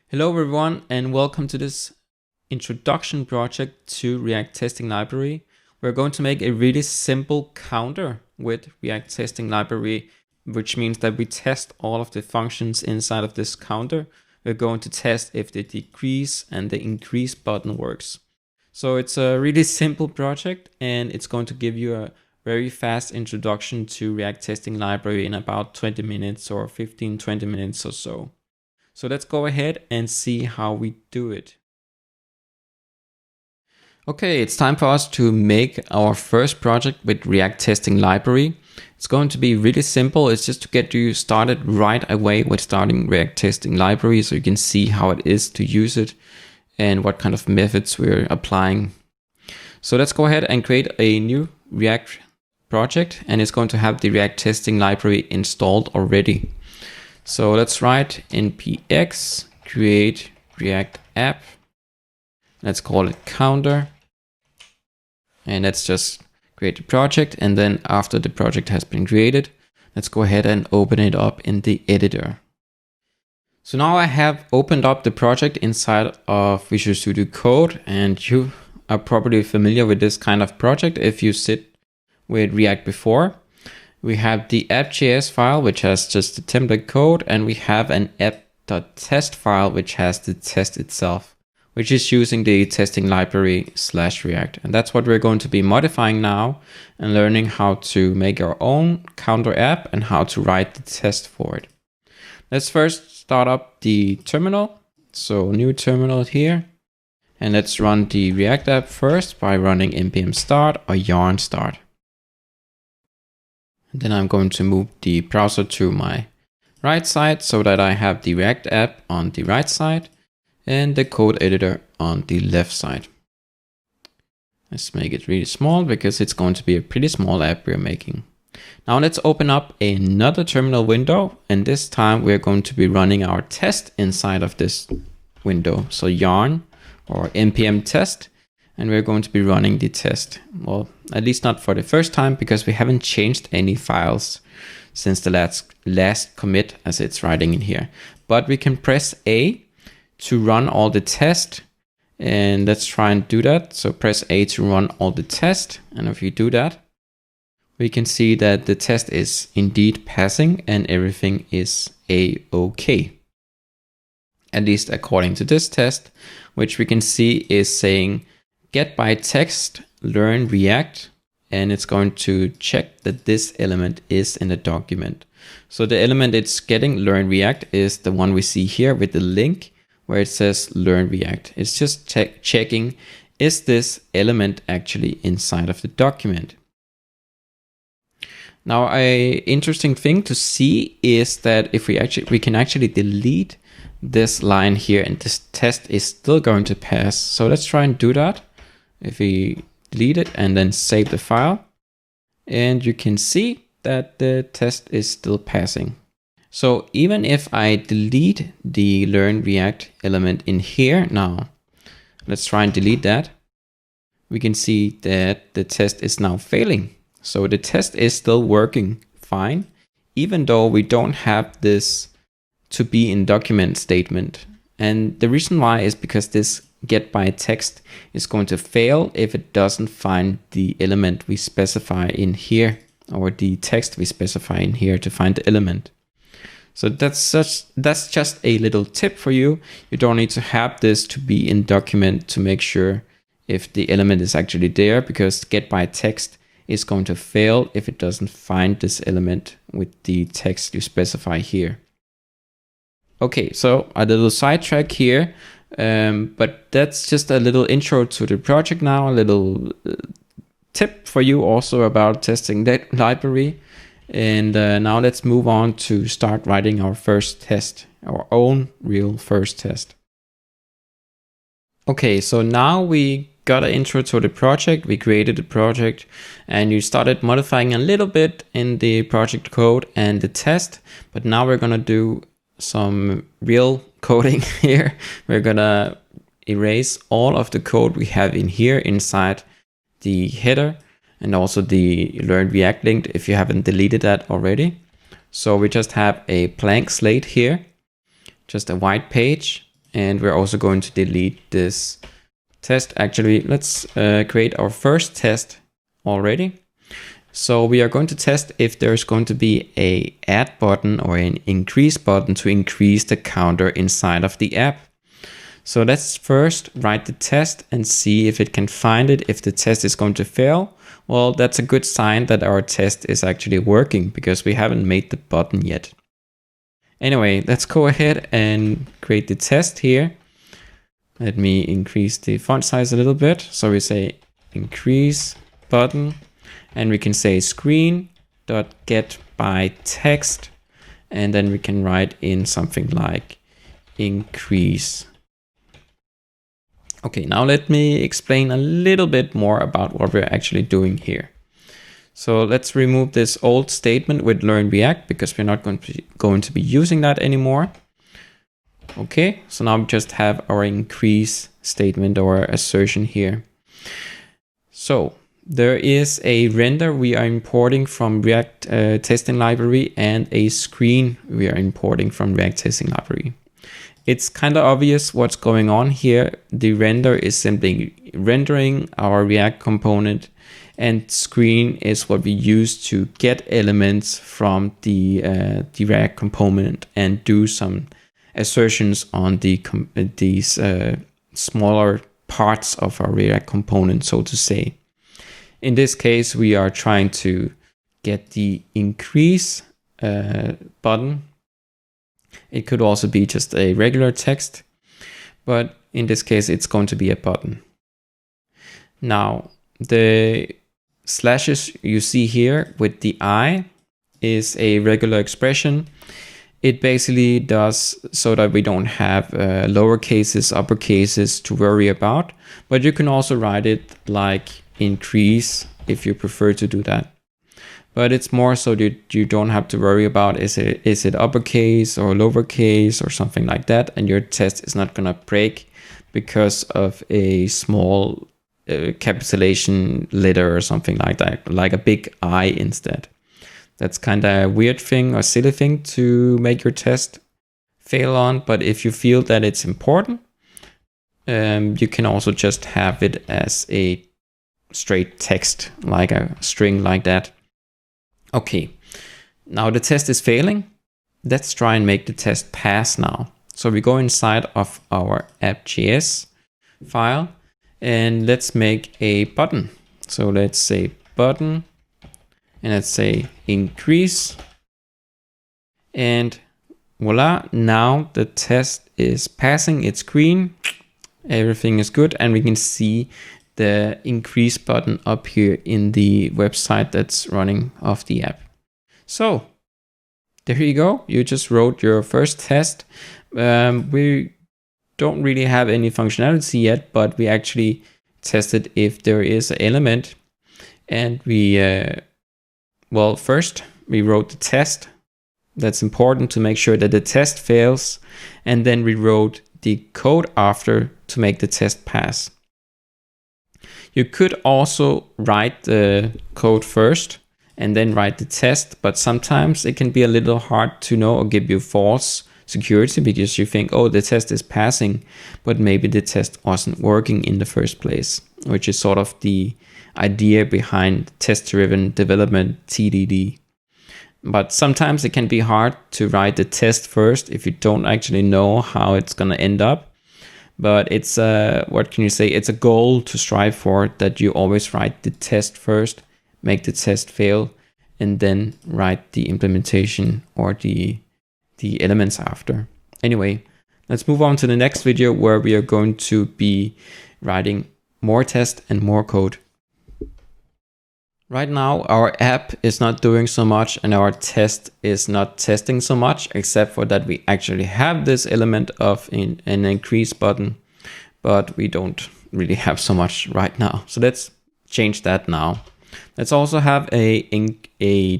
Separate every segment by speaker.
Speaker 1: Hello everyone and welcome to this introduction project to React Testing Library. We're going to make a really simple counter with React Testing Library, which means that we test all of the functions inside of this counter. We're going to test if the decrease and the increase button works. So it's a really simple project and it's going to give you a very fast introduction to React Testing Library in about 20 minutes or 15-20 minutes or so. So let's go ahead and see how we do it. Okay, it's time for us to make our first project with React Testing Library. It's going to be really simple. It's just to get you started right away with starting React Testing Library so you can see how it is to use it and what kind of methods we're applying. So let's go ahead and create a new React project, and it's going to have the React Testing Library installed already. So let's write npx create React app. Let's call it counter. And let's just create the project. And then after the project has been created, let's go ahead and open it up in the editor. So now I have opened up the project inside of Visual Studio Code, and you are probably familiar with this kind of project if you sit with React before. We have the app.js file, which has just the template code, and we have an app.test file, which has the test itself, which is using the testing library /React. And that's what we're going to be modifying now and learning how to make our own counter app and how to write the test for it. Let's first start up the terminal. So new terminal here. And let's run the React app first by running npm start or yarn start. Then I'm going to move the browser to my right side so that I have the React app on the right side and the code editor on the left side. Let's make it really small because it's going to be a pretty small app we're making. Now let's open up another terminal window, and this time we're going to be running our test inside of this window. So yarn or npm test. And we're going to be running the test. Well, at least not for the first time, because we haven't changed any files since the last commit as it's writing in here. But we can press A to run all the test. And let's try and do that. So press A to run all the test. And if you do that, we can see that the test is indeed passing and everything is A-OK. At least according to this test, which we can see is saying get by text learn React, and it's going to check that this element is in the document. So the element it's getting, learn React, is the one we see here with the link where it says learn React. It's just checking, is this element actually inside of the document? Now, an interesting thing to see is that if we can actually delete this line here, and this test is still going to pass. So let's try and do that. If we delete it and then save the file, and you can see that the test is still passing. So even if I delete the learn React element in here now, let's try and delete that, we can see that the test is now failing. So the test is still working fine, even though we don't have this to be in document statement. And the reason why is because this get by text is going to fail if it doesn't find the element we specify in here, or the text we specify in here to find the element. So that's just a little tip for you. You don't need to have this to be in document to make sure if the element is actually there, because get by text is going to fail if it doesn't find this element with the text you specify here. Okay, so a little sidetrack here. But that's just a little intro to the project now, a little tip for you also about testing that library. And now let's move on to start writing our first test, our own real first test. Okay, so now we got an intro to the project, we created the project, and you started modifying a little bit in the project code and the test, but now we're gonna do some real coding here. We're gonna erase all of the code we have in here inside the header and also the learn React link if you haven't deleted that already. So we just have a blank slate here, just a white page, And we're also going to delete this test. Actually, let's create our first test already. So we are going to test if there's going to be a add button or an increase button to increase the counter inside of the app. So let's first write the test and see if it can find it. If the test is going to fail, well, that's a good sign that our test is actually working because we haven't made the button yet. Anyway, let's go ahead and create the test here. Let me increase the font size a little bit. So we say increase button, and we can say screen.getByText, and then we can write in something like increase. Okay, now let me explain a little bit more about what we're actually doing here. So let's remove this old statement with learn React because we're not going to be using that anymore. Okay, so now we just have our increase statement or assertion here. So there is a render we are importing from React testing library and a screen we are importing from React testing library. It's kind of obvious what's going on here. The render is simply rendering our React component, and screen is what we use to get elements from the React component and do some assertions on these smaller parts of our React component, so to say. In this case, we are trying to get the increase button. It could also be just a regular text, but in this case, it's going to be a button. Now, the slashes you see here with the I is a regular expression. It basically does so that we don't have lower cases, upper cases to worry about, but you can also write it like increase if you prefer to do that. But it's more so that you don't have to worry about is it uppercase or lowercase or something like that, and your test is not gonna break because of a small capitalization letter or something like that, like a big I instead. That's kind of a weird thing or silly thing to make your test fail on, but if you feel that it's important, you can also just have it as a straight text, like a string like that. Okay, now the test is failing. Let's try and make the test pass now. So we go inside of our app.js file and let's make a button. So let's say button and let's say increase, and voila, now the test is passing. It's green, everything is good, and we can see the increase button up here in the website that's running off the app. So there you go. You just wrote your first test. We don't really have any functionality yet, but we actually tested if there is an element, and we first we wrote the test. That's important to make sure that the test fails, and then we wrote the code after to make the test pass. You could also write the code first and then write the test, but sometimes it can be a little hard to know or give you false security because you think, oh, the test is passing, but maybe the test wasn't working in the first place, which is sort of the idea behind test-driven development, TDD. But sometimes it can be hard to write the test first if you don't actually know how it's going to end up. But it's what can you say? It's a goal to strive for, that you always write the test first, make the test fail, and then write the implementation or the elements after. Anyway, let's move on to the next video where we are going to be writing more tests and more code. Right now, our app is not doing so much and our test is not testing so much, except for that we actually have this element of an increase button, but we don't really have so much right now. So let's change that now. Let's also have a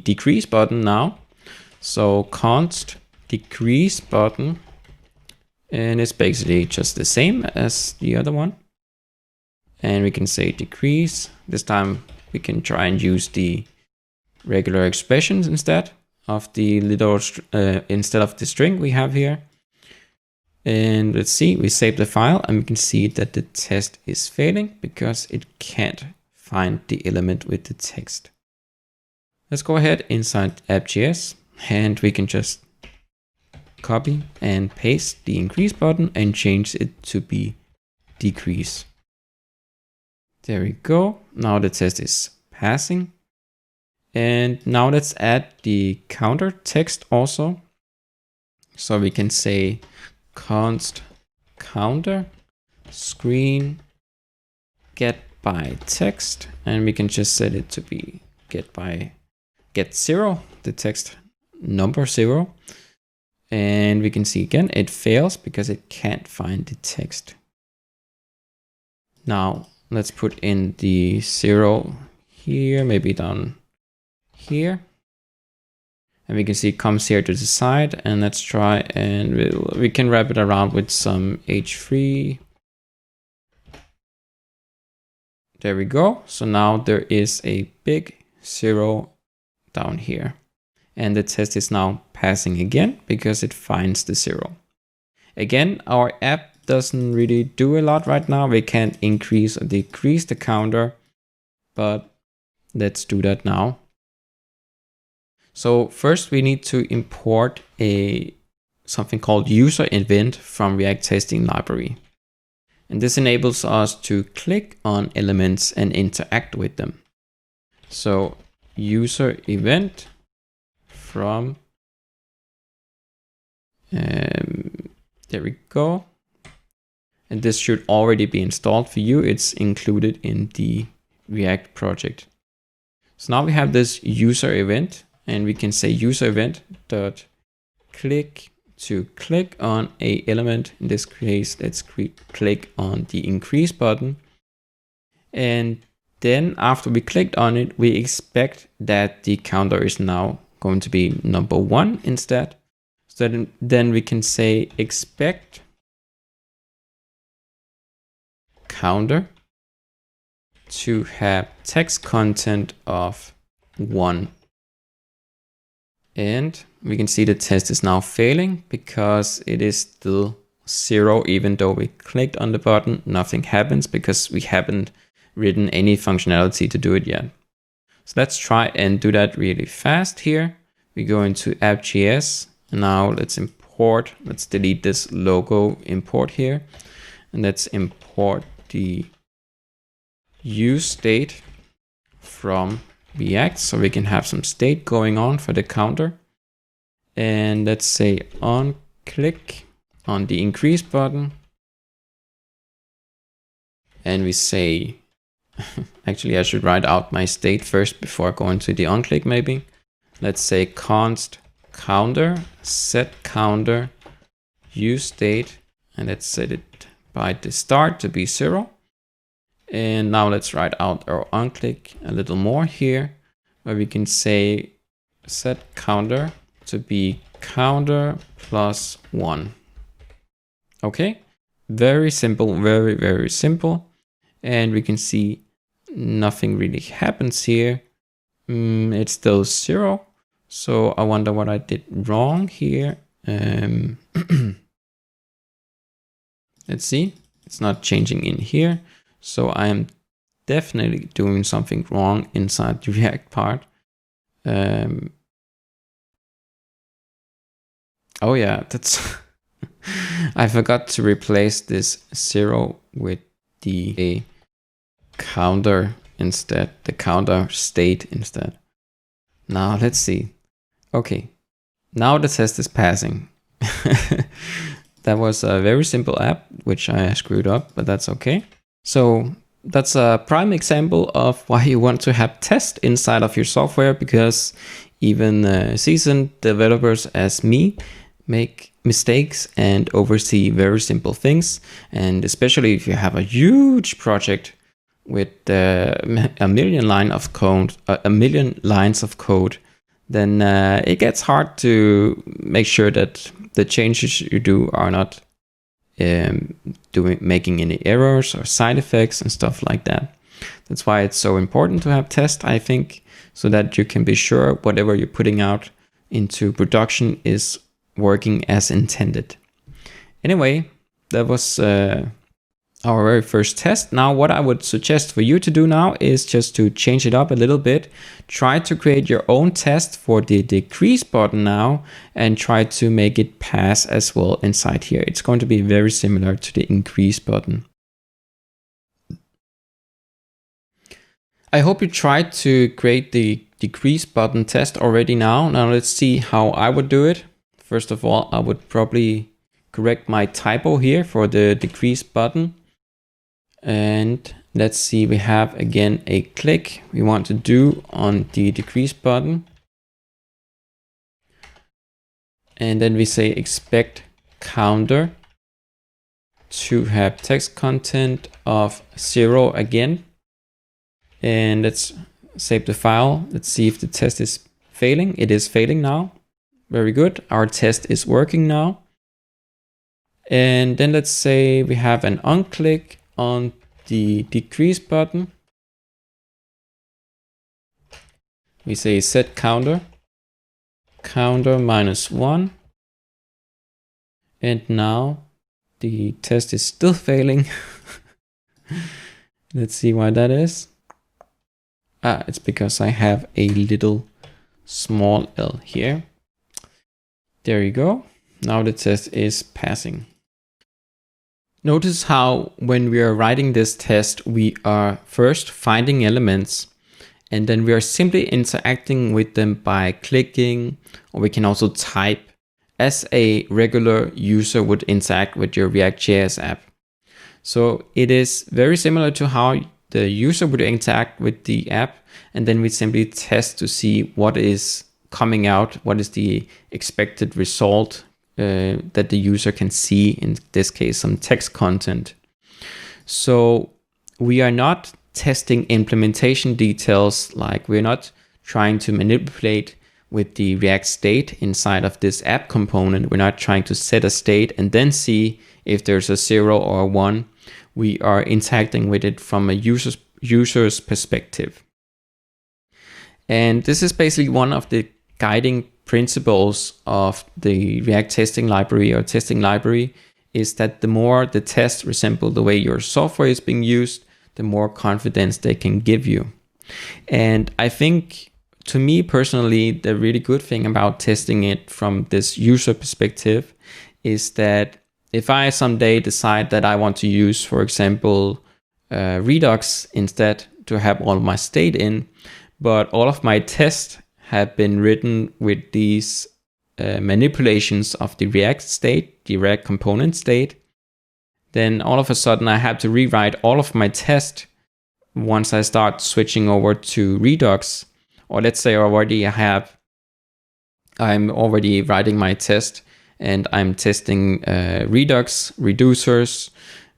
Speaker 1: decrease button now. So const decrease button, and it's basically just the same as the other one. And we can say decrease. This time we can try and use the regular expressions instead of the little instead of the string we have here. And let's see, we save the file and we can see that the test is failing because it can't find the element with the text. Let's go ahead inside app.js and we can just copy and paste the increase button and change it to be decrease. There we go. Now the test is passing. And now let's add the counter text also. So we can say const counter screen get by text, and we can just set it to be get 0, the text number 0. And we can see again, it fails because it can't find the text. Now let's put in the 0 here, maybe down here. And we can see it comes here to the side, and let's try and we can wrap it around with some h3. There we go. So now there is a big 0 down here. And the test is now passing again because it finds the 0. Again, our app doesn't really do a lot right now. We can't increase or decrease the counter, but let's do that now. So first we need to import something called user event from React Testing Library. And this enables us to click on elements and interact with them. So user event from, there we go. And this should already be installed for you. It's included in the React project. So now we have this user event, and we can say user event dot click to click on a element. In this case, let's click on the increase button. And then after we clicked on it, we expect that the counter is now going to be number 1 instead. So then we can say expect counter to have text content of 1. And we can see the test is now failing because it is still 0, even though we clicked on the button. Nothing happens because we haven't written any functionality to do it yet. So let's try and do that really fast here. We go into app.js. Now let's delete this logo import here. And let's import the use state from React, so we can have some state going on for the counter. And let's say on click on the increase button. And we say, actually I should write out my state first before going to the on click maybe. Let's say const counter set counter use state, and let's set it by the start to be 0. And now let's write out our on click a little more here, where we can say set counter to be counter plus 1. Okay, very simple, very, very simple. And we can see nothing really happens here. It's still 0. So I wonder what I did wrong here. Let's see, it's not changing in here. So I am definitely doing something wrong inside the React part. Oh yeah, that's I forgot to replace this 0 with the counter instead, the counter state instead. Now let's see. Okay, now the test is passing. That was a very simple app, which I screwed up, but that's okay. So that's a prime example of why you want to have tests inside of your software, because even seasoned developers as me make mistakes and oversee very simple things. And especially if you have a huge project with a million lines of code, then it gets hard to make sure that the changes you do are not making any errors or side effects and stuff like that. That's why it's so important to have tests, I think, so that you can be sure whatever you're putting out into production is working as intended. Anyway, that was our very first test. Now what I would suggest for you to do now is just to change it up a little bit. Try to create your own test for the decrease button now and try to make it pass as well inside here. It's going to be very similar to the increase button. I hope you tried to create the decrease button test already now. Now let's see how I would do it. First of all, I would probably correct my typo here for the decrease button. And let's see, we have again a click we want to do on the decrease button. And then we say expect counter to have text content of 0 again. And let's save the file. Let's see if the test is failing. It is failing now. Very good. Our test is working now. And then let's say we have an onclick on the decrease button. We say set counter -1. And now the test is still failing. Let's see why that is. It's because I have a little small l here. There you go. Now the test is passing. Notice how when we are writing this test, we are first finding elements and then we are simply interacting with them by clicking, or we can also type as a regular user would interact with your React.js app. So it is very similar to how the user would interact with the app, and then we simply test to see what is coming out, what is the expected result that the user can see, in this case some text content. So we are not testing implementation details, like we're not trying to manipulate with the React state inside of this app component. We're not trying to set a state and then see if there's a 0 or a 1. We are interacting with it from a user's perspective. And this is basically one of the guiding principles of the React testing library or testing library, is that the more the tests resemble the way your software is being used, the more confidence they can give you. And I think, to me personally, the really good thing about testing it from this user perspective is that if I someday decide that I want to use, for example, Redux instead to have all of my state in, but all of my tests have been written with these manipulations of the React state, the React component state, then all of a sudden I have to rewrite all of my tests once I start switching over to Redux. Or let's say I'm already writing my test and I'm testing Redux, reducers,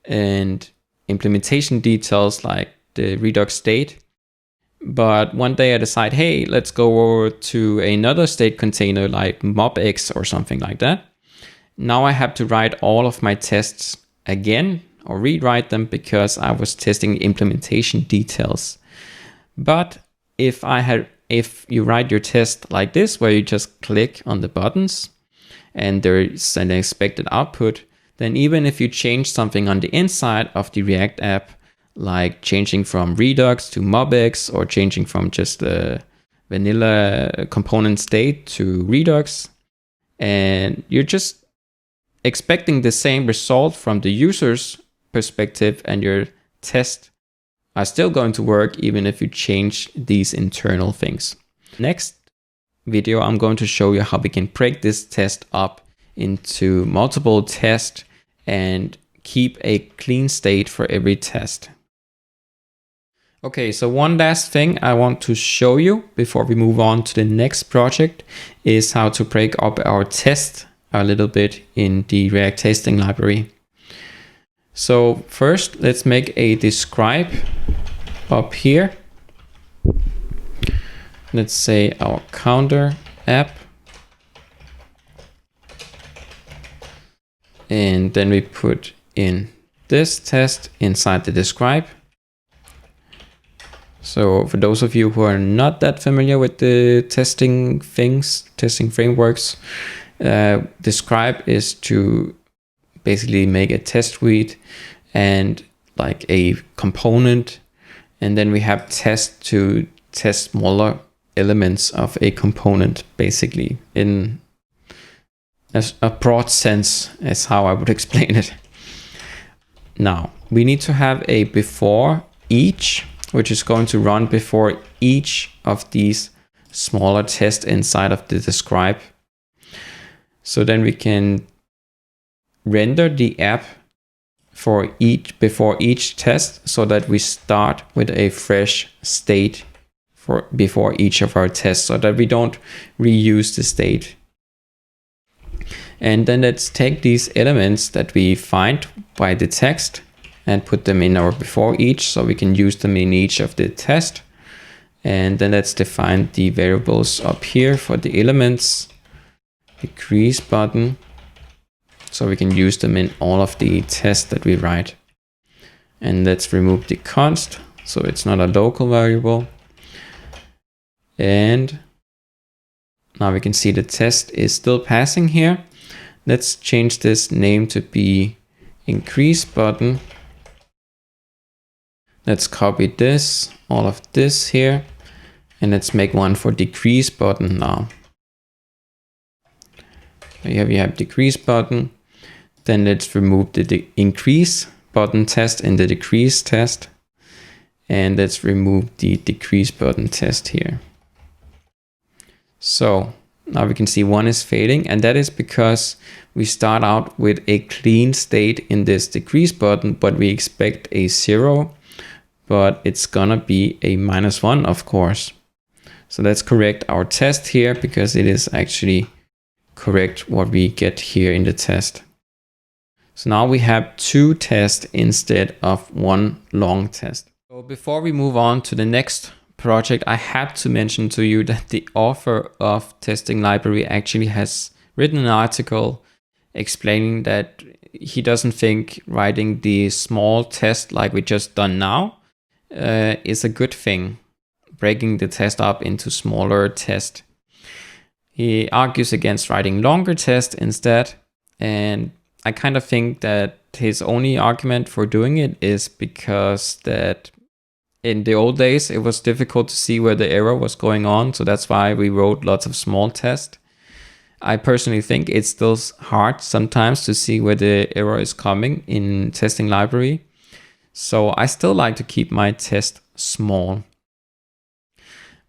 Speaker 1: and implementation details like the Redux state. But one day I decide, hey, let's go over to another state container like mobx or something like that. Now I have to write all of my tests again, or rewrite them, because I was testing implementation details. But if you write your test like this, where you just click on the buttons and there's an expected output, then even if you change something on the inside of the React app, like changing from Redux to mobx, or changing from just a vanilla component state to Redux, and you're just expecting the same result from the user's perspective, and your tests are still going to work even if you change these internal things. Next video, I'm going to show you how we can break this test up into multiple tests and keep a clean state for every test. Okay, so one last thing I want to show you before we move on to the next project is how to break up our test a little bit in the React testing library. So first, let's make a describe up here. Let's say our counter app. And then we put in this test inside the describe. So for those of you who are not that familiar with the testing things, testing frameworks, describe is to basically make a test suite and like a component. And then we have test to test smaller elements of a component, basically, in a broad sense, is how I would explain it. Now, we need to have a before each, which is going to run before each of these smaller tests inside of the describe. So then we can render the app for before each test, so that we start with a fresh state before each of our tests, so that we don't reuse the state. And then let's take these elements that we find by the text and put them in our before each, so we can use them in each of the test. And then let's define the variables up here for the elements, decrease button, so we can use them in all of the tests that we write. And let's remove the const, so it's not a local variable. And now we can see the test is still passing here. Let's change this name to be increase button. Let's copy this, all of this here, and let's make one for decrease button now. Here we have decrease button. Then let's remove the increase button test in the decrease test. And let's remove the decrease button test here. So now we can see one is fading, and that is because we start out with a clean state in this decrease button, but we expect a 0, but it's gonna be a -1, of course. So let's correct our test here, because it is actually correct what we get here in the test. So now we have 2 tests instead of 1 long test. So before we move on to the next project, I have to mention to you that the author of Testing Library actually has written an article explaining that he doesn't think writing the small test like we just done now is a good thing, breaking the test up into smaller tests. He argues against writing longer tests instead, and I kind of think that his only argument for doing it is because that in the old days it was difficult to see where the error was going on, so that's why we wrote lots of small tests. I personally think it's still hard sometimes to see where the error is coming in Testing Library, so I still like to keep my test small.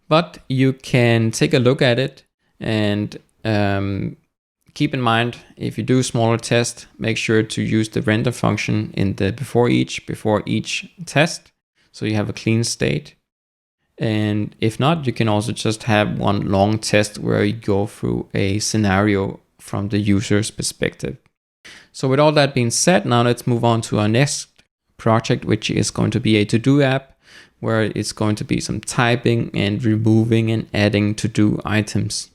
Speaker 1: But you can take a look at it and keep in mind, if you do smaller tests, make sure to use the render function in the before each test, so you have a clean state. And if not, you can also just have one long test where you go through a scenario from the user's perspective. So with all that being said, now let's move on to our next project, which is going to be a to-do app, where it's going to be some typing and removing and adding to-do items.